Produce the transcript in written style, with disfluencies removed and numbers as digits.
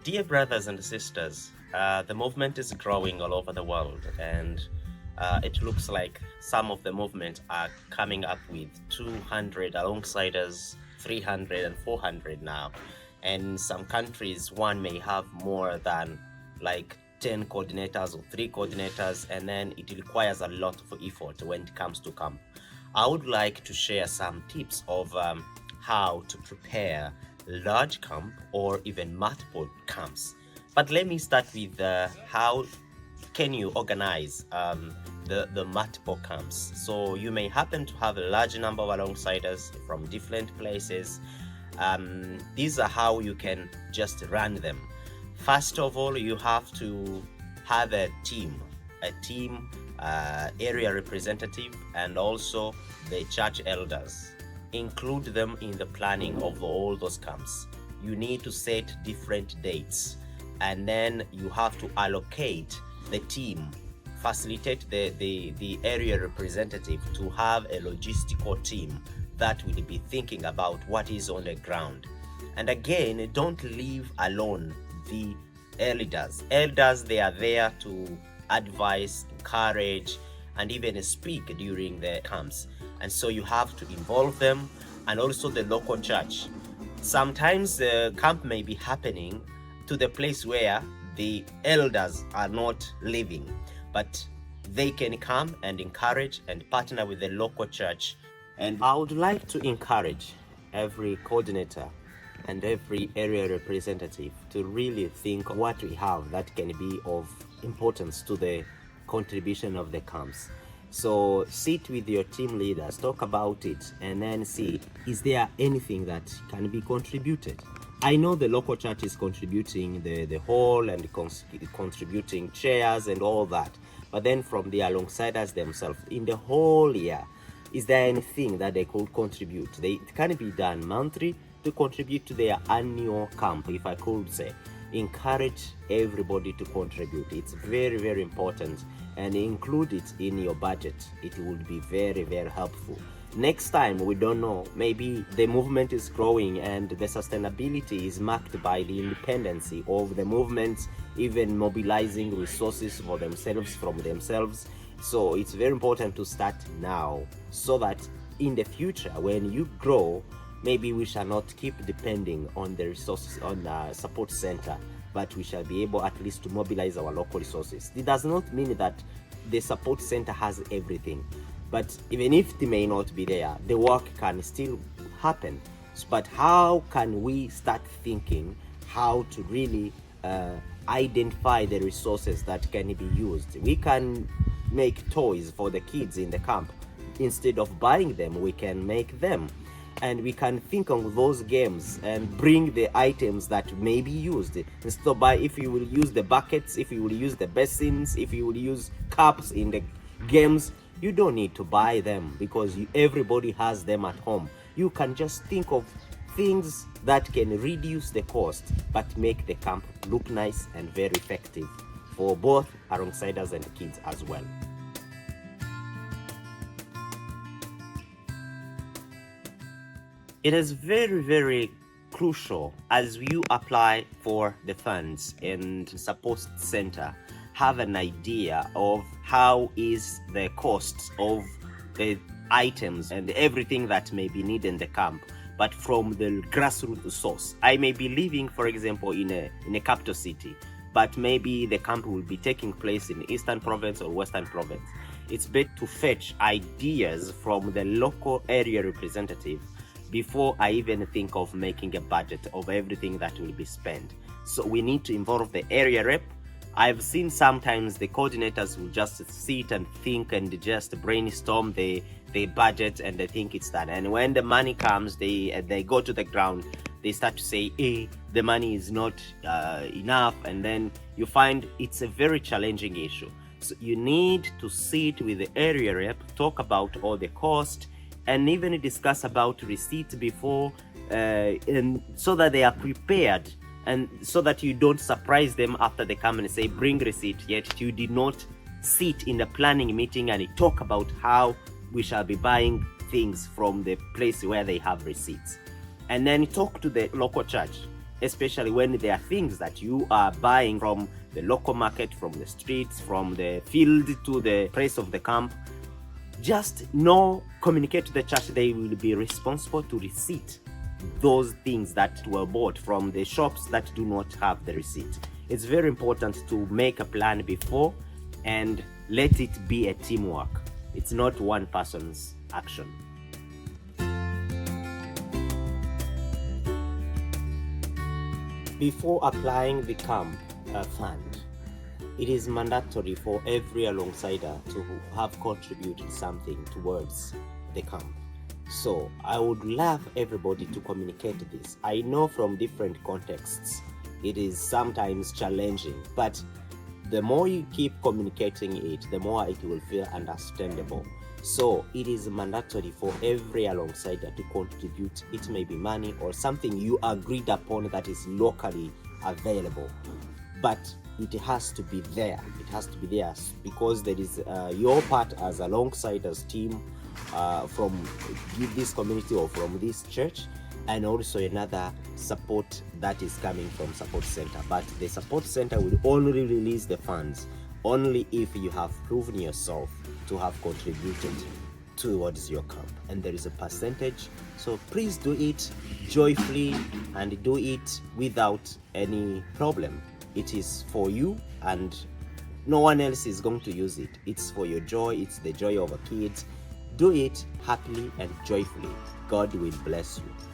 Dear brothers and sisters, the movement is growing all over the world, and it looks like some of the movement are coming up with 200 alongside us, 300 and 400 now. And some countries, one may have more than like 10 coordinators or 3 coordinators, and then it requires a lot of effort when it comes to camp. I would like to share some tips of how to prepare large camp or even multiple camps. But let me start with how can you organize the multiple camps. So you may happen to have a large number of alongside-us from different places. These are how you can just run them. First of all, you have to have a team, area representative, and also the church elders. Include them in the planning of all those camps. You need to set different dates, and then you have to allocate the team, facilitate the area representative to have a logistical team that will be thinking about what is on the ground. And again, don't leave alone the elders. Elders, they are there to advise, encourage, and even speak during the camps. And so you have to involve them, and also the local church. Sometimes the camp may be happening to the place where the elders are not living, but they can come and encourage and partner with the local church. And I would like to encourage every coordinator and every area representative to really think what we have that can be of importance to the contribution of the camps. So sit with your team leaders, talk about it, and then see, is there anything that can be contributed? I know the local church is contributing the hall and contributing chairs and all that, but then from the alongside us themselves, in the whole year, is there anything that they could contribute? It can be done monthly to contribute to their annual camp, if I could say. Encourage everybody to contribute. It's very, very important, and include it in your budget. It would be very, very helpful. Next time, we don't know, maybe the movement is growing and the sustainability is marked by the independency of the movement, even mobilizing resources for themselves from themselves. So it's very important to start now, so that in the future, when you grow, maybe we shall not keep depending on the resources on the support center, but we shall be able at least to mobilize our local resources. It does not mean that the support center has everything, but even if it may not be there, the work can still happen. But how can we start thinking how to really identify the resources that can be used? We can make toys for the kids in the camp. Instead of buying them, we can make them. And we can think of those games and bring the items that may be used. Instead of if you will use the buckets, if you will use the basins, if you will use cups in the games, you don't need to buy them because everybody has them at home. You can just think of things that can reduce the cost but make the camp look nice and very effective for both alongside-us and the kids as well. It is very, very crucial as you apply for the funds and support center, have an idea of how is the costs of the items and everything that may be needed in the camp, but from the grassroots source. I may be living, for example, in a capital city, but maybe the camp will be taking place in Eastern Province or Western Province. It's better to fetch ideas from the local area representative before I even think of making a budget of everything that will be spent. So we need to involve the area rep. I've seen sometimes the coordinators will just sit and think and just brainstorm the budget and they think it's done. And when the money comes, they go to the ground, they start to say, hey, the money is not enough. And then you find it's a very challenging issue. So you need to sit with the area rep, talk about all the cost, and even discuss about receipts before, and so that they are prepared, and so that you don't surprise them after they come and say, bring receipt, yet you did not sit in the planning meeting and talk about how we shall be buying things from the place where they have receipts. And then talk to the local church. especially when there are things that you are buying from the local market, from the streets, from the field to the place of the camp. Just communicate to the church. They will be responsible to receipt those things that were bought from the shops that do not have the receipt. It's very important to make a plan before and let it be a teamwork. It's not one person's action. Before applying the camp fund, it is mandatory for every alongsider to have contributed something towards the camp. So I would love everybody to communicate this. I know from different contexts it is sometimes challenging, but the more you keep communicating it, the more it will feel understandable. So it is mandatory for every alongsider to contribute. It may be money or something you agreed upon that is locally available, but it has to be there. It has to be there because there is your part as alongsiders team from this community or from this church, and also another support that is coming from support center. But the support center will only release the funds only if you have proven yourself to have contributed towards your camp, and there is a percentage. So please do it joyfully and do it without any problem. It is for you and no one else is going to use it. It's for your joy. It's the joy of a kid. Do it happily and joyfully. God will bless you.